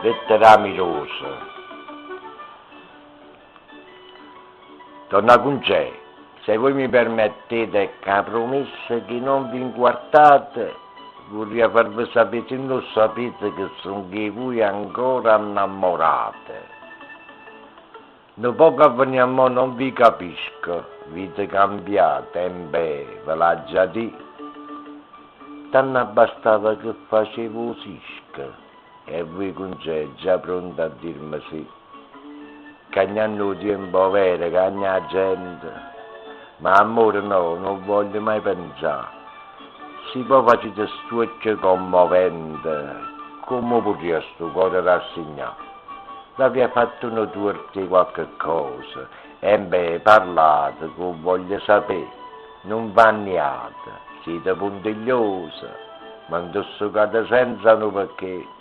lettera mirosa. Donna Concè, se voi mi permettete la promessa che non vi inguardate, vorrei farvi sapere se non sapete che sono che voi ancora innamorate. Da poco avveniamo non vi capisco, vite cambiate, beh, ve l'ha già detto. Tanto bastava che facevo sisca, e voi Concè già pronto a dirmi sì. Cagnando tempo vero, cagna gente, ma amore no, non voglio mai pensare. Si può fare stucce commovente, come poteva sto cuore rassegnato? L'aveva fatto una torta qualche cosa, e beh, parlate, che voglio sapere, non vanniate, siete puntigliosi, ma indossate senza no perché.